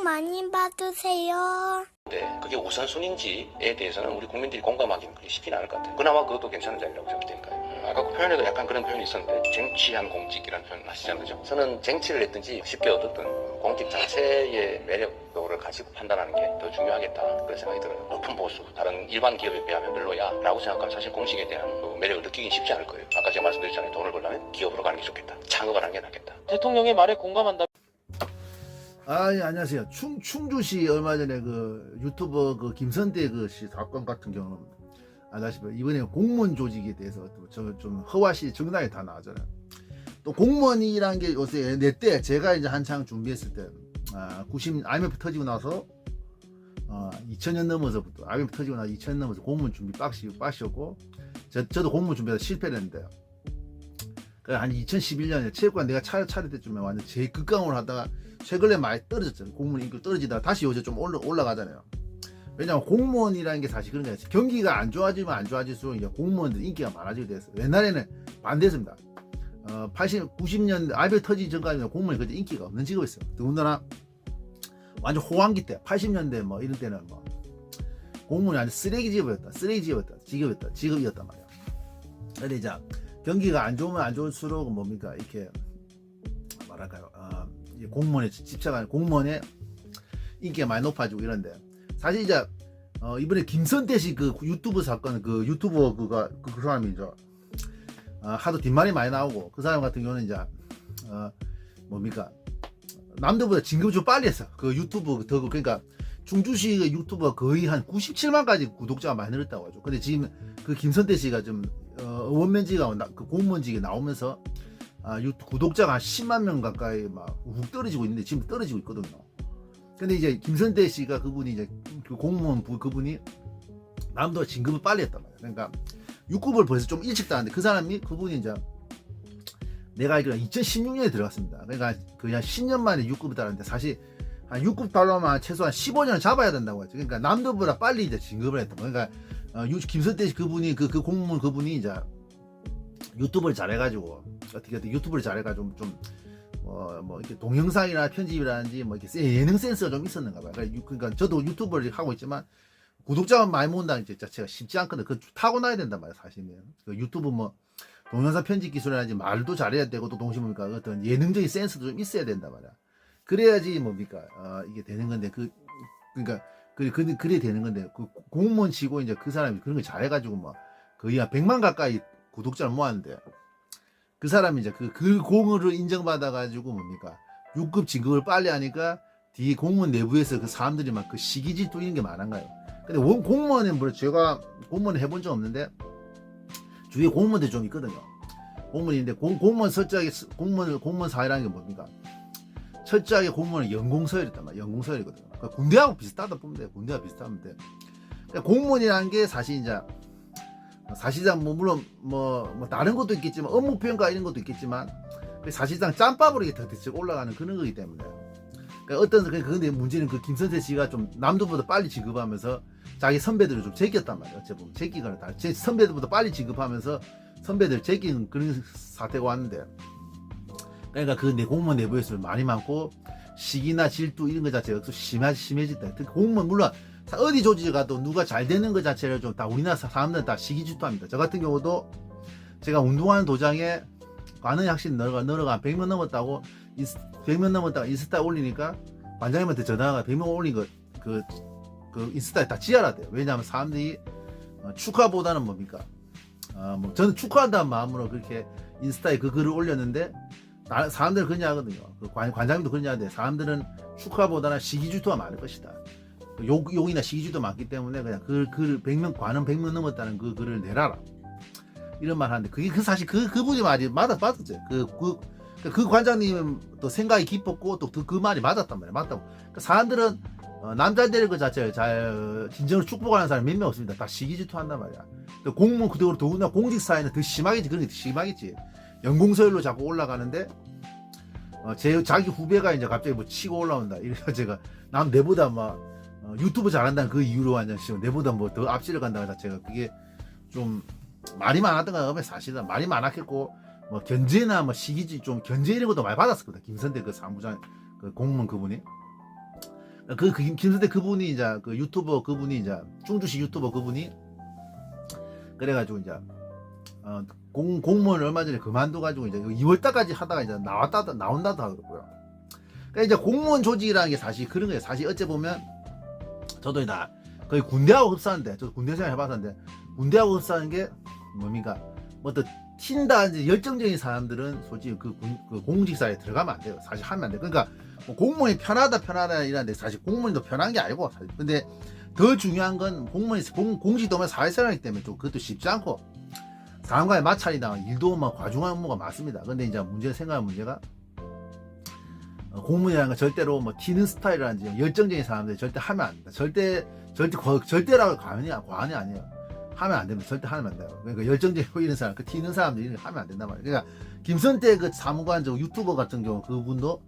많이 받으세요. 네, 그게 우선순위인지에 대해서는 우리 국민들이 공감하기는 그리 쉽지는 않을 것 같아요. 그나마 그것도 괜찮은 자리라고 생각되니까요. 아까 그 표현에도 약간 그런 표현이 있었는데 쟁취한 공직이라는 표현 아시잖아요. 그죠? 저는 쟁취를 했든지 쉽게 얻었든 공직 자체의 매력도를 가지고 판단하는 게 더 중요하겠다 그런 생각이 들어요. 높은 보수, 다른 일반 기업에 비하면 별로야 라고 생각하면 사실 공직에 대한 그 매력을 느끼긴 쉽지 않을 거예요. 아까 제가 말씀드렸잖아요. 돈을 벌려면 기업으로 가는 게 좋겠다. 창업을 하는 게 낫겠다. 대통령의 말에 공감한다. 예, 안녕하세요. 충주시 얼마 전에 그 유튜버 그 김선대 그 씨 사건 같은 경우는 아시다시피 이번에 공무원 조직에 대해서 좀 허와시 정당에 다 나왔잖아요. 또 공무원이라는 게 요새 내 때 제가 이제 한창 준비했을 때 90 IMF 터지고 나서 2000년 넘어서부터 IMF 터지고 나서 2000년 넘어서 공무원 준비 빡시였고 저도 공무원 준비하다 실패를 했는데요. 한 2011년에 체육관 내가 차릴 때쯤에 완전 제일 극강으로 하다가 최근에 많이 떨어졌잖아요. 공무원 인기 떨어지다가 다시 요새 좀 올라가잖아요. 왜냐면 공무원이라는 게 사실 그런 게 아니라 경기가 안 좋아지면 안 좋아질수록 이제 공무원들 인기가 많아지게 됐어요. 옛날에는 반대했습니다. 90년 IMF 터지기 전까지는 공무원이 그때 인기가 없는 직업이었어요. 더군다나 완전 호황기 때 80년대 뭐 이런 때는 뭐 공무원이 완전 쓰레기 직업이었단 말이야. 근데 이제 경기가 안 좋으면 안 좋을수록 뭡니까 이렇게 뭐랄까요 공무원에 집착하는 공무원의 인기가 많이 높아지고 이런데 사실 이제 이번에 김선태 씨 그 유튜브 사건 그 유튜버 그 사람이죠. 하도 뒷말이 많이 나오고 그 사람 같은 경우는 이제 뭡니까 남들보다 진급을 좀 빨리 했어. 그 유튜브 더 그러니까 충주시 그 유튜버 거의 한 97만까지 구독자가 많이 늘었다고 하죠. 근데 지금 그 김선태 씨가 좀 원맨지가 그 공무원직에 나오면서 구독자가 한 10만 명 가까이 막 훅 떨어지고 있는데 지금 떨어지고 있거든요. 근데 이제 김선태 씨가 그분이 이제 그 공무원 그분이 남들보다 진급을 빨리 했단 말이야. 그러니까 6급을 벌써 좀 일찍 따는데 그분이 이제 내가 알기로 2016년에 들어갔습니다. 그러니까 그냥 10년 만에 6급을 따는데 사실 한 6급 달러만 최소한 15년을 잡아야 된다고 했죠. 그러니까 남들보다 빨리 이제 진급을 했던 거. 그러니까 김선태 씨 그분이 그 공무원 그분이 이제 유튜브를 잘해가지고 유튜브를 잘해가지고 좀 뭐 이렇게 동영상이나 편집이라든지 뭐 이렇게 예능 센스가 좀 있었는가 봐요. 그러니까 저도 유튜브를 하고 있지만 구독자만 많이 모은다는 게 자체가 쉽지 않거든. 그 타고나야 된단 말이야 사실은. 그 유튜브 뭐 동영상 편집 기술이라든지 말도 잘해야 되고 또 동시에 뭡니까 어떤 예능적인 센스도 좀 있어야 된단 말이야. 그래야지 뭡니까 이게 되는 건데 그러니까 그래 되는 건데 그 공무원 치고 이제 그 사람이 그런 걸 잘해가지고 뭐 거의 한 100만 가까이 구독자를 모았는데 그 사람이 이제 그 공을 인정받아가지고 뭡니까 6급 진급을 빨리 하니까 뒤에 공무원 내부에서 그 사람들이 막 그 시기 질투 이런 게 많은 거예요. 근데 공무원은 뭐 제가 공무원 해본 적 없는데 주위에 공무원들 좀 있거든요. 공무원인데 공무원 사회라는 게 뭡니까? 철저하게 공무원은 연공서열이단 말이야. 연공서열이거든요. 그러니까 군대하고 비슷하다 보면 돼요. 군대하고 비슷하면 돼. 그러니까 공무원이라는 게 사실 이제 사실상 뭐 물론 뭐 다른 것도 있겠지만 업무 평가 이런 것도 있겠지만 사실상 짬밥으로 이게 더 올라가는 그런 거기 때문에 그러니까 근데 문제는 그 김선태 씨가 좀 남들보다 빨리 지급하면서 자기 선배들을 좀 제꼈단 말이에요. 어째 보면 제끼거나 제 선배들보다 빨리 지급하면서 선배들 제끼는 그런 사태가 왔는데 그러니까 그 공무원 내부에서 많이 많고 시기나 질투 이런 거 자체가 심해졌다. 특히 공무원 물론 어디 조직에 가도 누가 잘 되는 것 자체를 좀 다 우리나라 사람들은 다 시기 질투합니다. 저 같은 경우도 제가 운동하는 도장에 관은 학신 너러가 100명 넘었다고 100명 넘었다가 인스타에 올리니까 관장님한테 전화가 100명 올린 그 인스타에 다 지어라 돼요. 왜냐하면 사람들이 축하보다는 뭡니까 뭐 저는 축하한다는 마음으로 그렇게 인스타에 그 글을 올렸는데 사람들은 그러냐 하거든요. 그 관장님도 그러냐 하는데 사람들은 축하보다는 시기질투가 많을 것이다. 욕이나 시기질투가 많기 때문에 그냥 그 100명 관은 100명 넘었다는 그 글을 내라라 이런 말 하는데 그게 사실 그분이 말이 맞았죠. 그 관장님은 또 생각이 깊었고 또 그 말이 맞았단 말이에요. 맞다고. 그러니까 사람들은 남 잘 되는 것 자체를 잘 진정으로 축복하는 사람이 몇 명 없습니다. 다 시기질투 한단 말이야. 공무원 그대로 더구나 공직 사회는 더 심하겠지. 그런 게 더 심하겠지. 연공서열로 자꾸 올라가는데 자기 후배가 이제 갑자기 뭐 치고 올라온다. 이래서 제가 내보다 막 유튜브 잘한다는 그 이유로 완전 내보다 뭐 더 앞지를 간다는 자체가 그게 좀 말이 많았던 거 같아요. 사실은 말이 많았겠고 뭐 견제나 뭐 시기지 좀 견제 이런 것도 많이 받았었거든. 김선대 그 사무장 그 공무원 그분이. 김선태 그분이 이제 그 유튜버 그분이 이제 충주시 유튜버 그분이 그래가지고 이제 공무원을 얼마 전에 그만둬가지고 이제 2월달까지 하다가 이제 나온다도 하더라고요. 그러니까 이제 공무원 조직이라는 게 사실 그런 거예요. 사실 어째 보면 저도 다 거의 군대하고 흡사한데, 저도 군대 생활 해봤었는데 군대하고 흡사한 게 뭡니까? 뭐 또 튄다 이제 열정적인 사람들은 솔직히 그 공직사에 들어가면 안 돼요. 사실 하면 안 돼. 그러니까 뭐 공무원이 편하다 이러는데 사실 공무원이 더 편한 게 아니고 사실. 근데 더 중요한 건 공무원이 공직도 오면 사회생활이기 때문에 좀 그것도 쉽지 않고 사람과의 마찰이나 일도 뭐 과중한 업무가 많습니다. 근데 이제 생각할 문제가 공무원이라는 건 절대로 뭐 튀는 스타일이라든지 열정적인 사람들 절대 하면 안 된다. 절대라고 과언이 아니에요. 하면 안 됩니다. 절대 하면 안 돼요. 그러니까 열정적이고 이런 사람, 그 튀는 사람들이 이런 거 하면 안 된단 말이에요. 그러니까 김선태 그 사무관 저 유튜버 같은 경우 그분도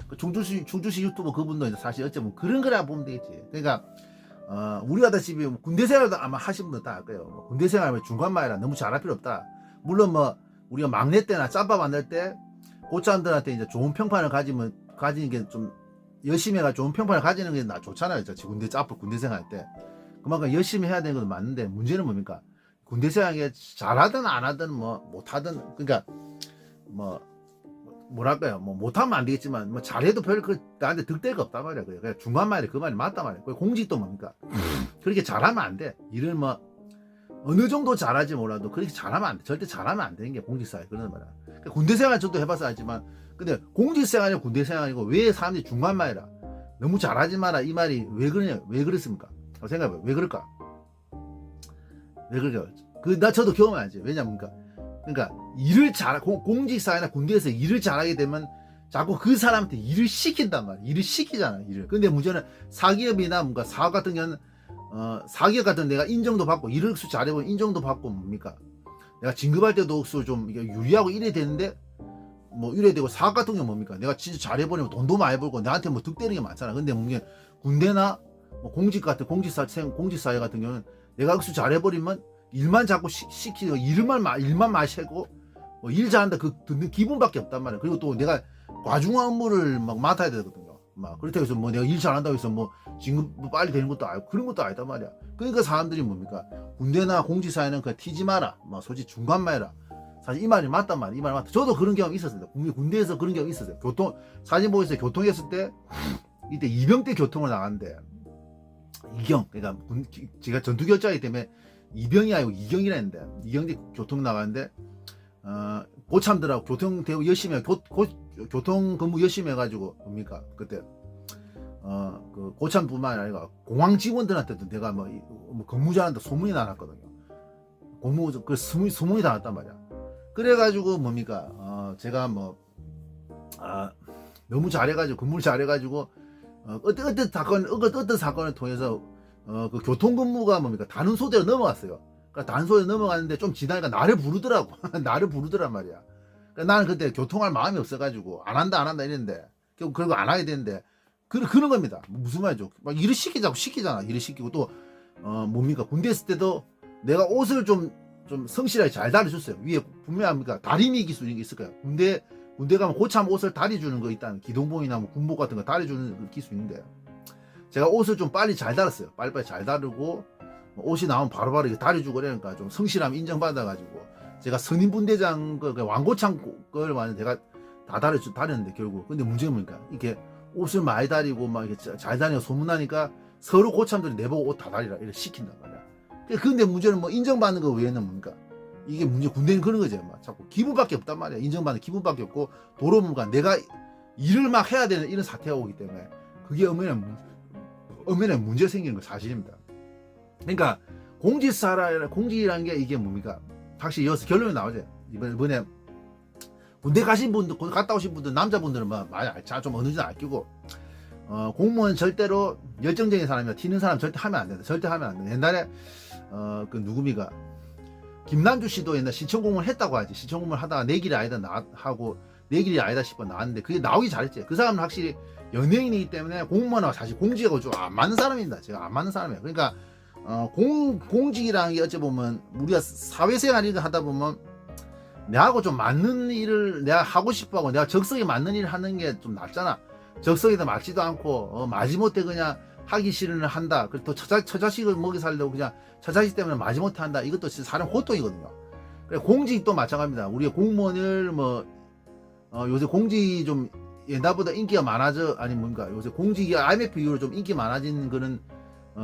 그 충주시 유튜버 그분도 이제 사실 어쩌면 그런 거라 보면 되겠지. 그러니까 우리가 다시피 군대 생활도 아마 하신 분들 다 알 거예요. 뭐 군대 생활하면 중간말이라 너무 잘할 필요 없다. 물론 뭐 우리가 막내 때나 짬밥 만들 때 고참들한테 이제 좋은 평판을 가지는 게 좀 열심히 해가 좋은 평판을 가지는 게 좋잖아요. 군대 생활할 때 그만큼 열심히 해야 되는 것도 맞는데 문제는 뭡니까? 군대 생활에 잘하든 안 하든 뭐 못하든 그러니까 뭐 뭐랄까요? 뭐 못하면 안 되겠지만 뭐 잘해도 별 나한테 득대가 없단 말이야. 그냥 중간말이 그 말이 맞단 말이야. 공직도 뭡니까? 그렇게 잘하면 안 돼. 일을 뭐 어느 정도 잘하지 몰라도 그렇게 잘하면 안 돼. 절대 잘하면 안 되는 게 공직사회 그런 말이야. 그러니까 군대 생활 저도 해봐서 알지만 근데 공직 생활이 군대 생활이고 왜 사람들이 중간말이라 너무 잘하지 마라 이 말이 왜 그러냐? 왜 그랬습니까? 생각해봐요. 왜 그럴까? 왜 그럴까? 저도 경험하지. 왜냐면 그러니까 일을 공직사회나 군대에서 일을 잘하게 되면 자꾸 그 사람한테 일을 시킨단 말이야. 일을 시키잖아. 일을. 근데 문제는 사기업이나 뭔가 사업 같은 경우는 사기업 같은 내가 인정도 받고 일을 잘해보면 인정도 받고 뭡니까? 내가 진급할 때도 좀 유리하고 이래 되는데 뭐 이래 되고 사업 같은 경우 뭡니까? 내가 진짜 잘해버리면 돈도 많이 벌고 나한테 뭐 득되는 게 많잖아. 근데 문제 군대나 뭐 공직사회 같은 경우는 내가 억수 잘해버리면 일만 자꾸 시키고 일만 마시고 뭐 일 잘한다 듣는 기분밖에 없단 말이야. 그리고 또 내가 과중한 업무를 막 맡아야 되거든요. 막 그렇다고 해서 뭐 내가 일 잘한다고 해서 뭐 진급 빨리 되는 것도 아니고 그런 것도 아니단 말이야. 그러니까 사람들이 뭡니까? 군대나 공직사회는 그냥 튀지 마라. 뭐 솔직히 중간만 해라. 사실 이 말이 맞단 말이야. 이 말이 맞다. 저도 그런 경험이 있었습니다. 군대에서 그런 경험이 있었어요. 사진 보고서 교통했을 때 이때 이병대 교통을 나갔는데 이경 그러니까 제가 전투결자이기 때문에 이병이 아니고 이경이라 했는데 이경대 교통 나가는데 고참들하고 교통 대우 열심히 교통 근무 열심히 해가지고 뭡니까 그때 그 고참뿐만 아니라 공항 직원들한테도 내가 뭐 근무 잘한다 소문이 나왔거든요. 소문이 다 났단 말이야. 그래가지고 뭡니까 제가 뭐 너무 잘해가지고 근무를 잘해가지고 어떤 사건을 통해서 그 교통근무가 뭡니까 다른 소대로 넘어갔어요. 그러니까 다른 소대로 넘어갔는데 좀 지나니까 나를 부르더라고. 나를 부르더란 말이야. 그러니까 나는 그때 교통할 마음이 없어가지고 안 한다 이랬는데 결국 그런 안 하게 되는데 그런 겁니다. 무슨 말이죠? 막 일을 시키잖아. 일을 시키고 또 뭡니까 군대 있을 때도 내가 옷을 좀 성실하게 잘 다려줬어요. 위에 분명합니까 다리미 기술 이런 게 있을 거예요. 군대 가면 고참 옷을 다려주는 거 있다는 기동봉이나 뭐 군복 같은 거 다려주는 기술이 있는데 제가 옷을 좀 빨리 잘 달았어요. 빨리빨리 잘 다르고 옷이 나오면 바로바로 이렇게 다려주고 그러니까 좀 성실함 인정받아가지고 제가 선임분대장 왕고창 걸 많이 제가 다 다렸는데 결국 근데 문제가 뭡니까 이렇게 옷을 많이 다리고 막 이렇게 잘 다니고 소문나니까 서로 고참들이 내보고 옷 다 다리라 이렇게 시킨단 말이야. 근데 문제는 뭐 인정받는 거 외에는 뭡니까 이게 문제 군대는 그런 거죠. 막 자꾸 기분밖에 없단 말이야. 인정받는 기분밖에 없고 도로 뭔가 내가 일을 막 해야 되는 이런 사태가 오기 때문에 그게 엄연한 문제 생기는 거 사실입니다. 그러니까 공직이라는 게 이게 뭡니까? 확실히 여기서 결론이 나오죠. 이번에 군대 가신 분들, 갔다 오신 분들, 남자분들은 많이 좀 어느 정도 아끼고 공무원 절대로 열정적인 사람이나 튀는 사람 절대 하면 안 된다. 절대 하면 안 된다. 옛날에 그 누구미가 김남주 씨도 옛날 시청공무원 했다고 하지. 시청공무원 하다가 내 길이 아니다 하고 내 길이 아니다 싶어 나왔는데 그게 나오기 잘했지. 그 사람은 확실히 연예인이기 때문에 공무원하고 사실 공직하고 좀 안 맞는 사람입니다. 제가 안 맞는 사람이에요. 그러니까 공직이라는 게 어찌 보면 우리가 사회생활 일을 하다 보면 내하고 좀 맞는 일을 내가 하고 싶어하고 내가 적성에 맞는 일을 하는 게 좀 낫잖아. 적성에다 맞지도 않고 마지못해 그냥 하기 싫으면 한다. 그리고 또 처자식을 먹여 살려고 그냥 처자식 때문에 마지못해 한다. 이것도 진짜 사람 호통이거든요. 그래 공직도 마찬가지입니다. 우리가 공무원을 요새 공직이 좀 옛날보다 인기가 많아져 아니 뭔가 요새 공직이 IMF 이후로 좀 인기 많아진 그런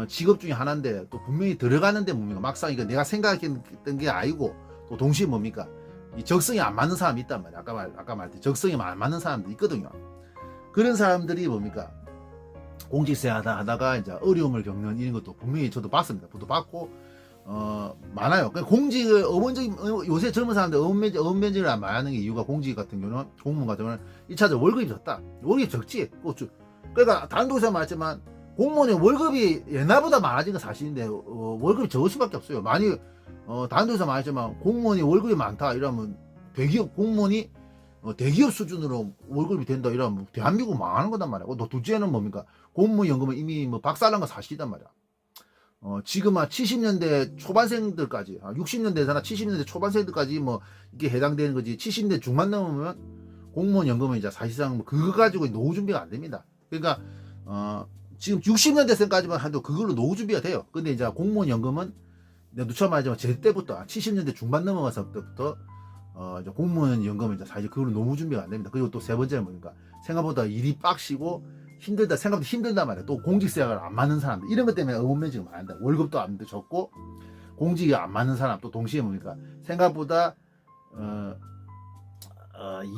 직업 중에 하나인데 또 분명히 들어가는데 뭡니까 막상 이거 내가 생각했던 게 아니고 또 동시에 뭡니까 이 적성이 안 맞는 사람이 있단 말이야. 아까 말했듯이 적성이 안 맞는 사람도 있거든요. 그런 사람들이 뭡니까 공직세 하다가 이제 어려움을 겪는 이런 것도 분명히 저도 봤습니다. 저도 봤고 많아요. 공직을 요새 젊은 사람들 어원면직을 안 많이 하는 게 이유가 공직 같은 경우는 공무원 같은 경우는 1차적으로 월급이 적다. 월급이 적지. 그러니까 다른 곳에서 말했지만 공무원의 월급이 옛날보다 많아진 건 사실인데 월급이 적을 수밖에 없어요. 많이 다른 데서 말했지만 공무원이 월급이 많다 이러면 대기업 공무원이 대기업 수준으로 월급이 된다 이러면 대한민국 망하는 거단 말이야. 또 둘째는 뭡니까 공무원 연금은 이미 박살난 거 사실이단 말이야. 지금 70년대 초반생들까지 60년대나 70년대 초반생들까지 이게 해당되는 거지. 70년대 중반 넘으면 공무원 연금은 이제 사실상 그거 가지고 노후 준비가 안 됩니다. 그러니까 지금 60년대생까지만 해도 그걸로 노후 준비가 돼요. 근데 이제 공무원 연금은 내가 누차 말하지만 제 때부터 70년대 중반 넘어가서부터 이제 공무원 연금은 이제 사실 그걸로 노후 준비가 안 됩니다. 그리고 또 세 번째는 뭡니까 생각보다 일이 빡시고 힘들다 생각보다 힘들단 말이야. 또 공직생활 안 맞는 사람들 이런 것 때문에 어원면직이 많이 한다. 월급도 안 적고 공직이 안 맞는 사람 또 동시에 뭡니까 생각보다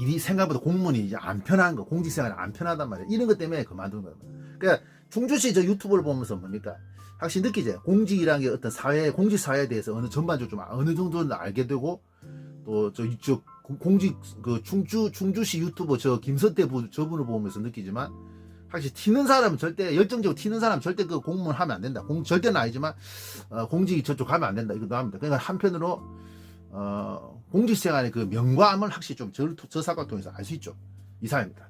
일이 생각보다 공무원이 이제 안 편한 거 공직생활이 안 편하단 말이야. 이런 것 때문에 그만두는 거야. 그러니까 충주시 저 유튜브를 보면서 뭡니까 확실히 느끼죠. 공직이라는 게 어떤 공직 사회에 대해서 전반적으로 좀 어느 정도는 알게 되고 또 저 공직 충주시 유튜버 저 김선태 저분을 보면서 느끼지만 확실히 튀는 사람은 절대 열정적으로 튀는 사람은 절대 그 공무원 하면 안 된다. 절대는 아니지만 공직이 저쪽 가면 안 된다. 이것도 합니다. 그러니까 한편으로 공직생활의 그 명과암을 확실히 좀 저 사건 통해서 알 수 있죠. 이상입니다.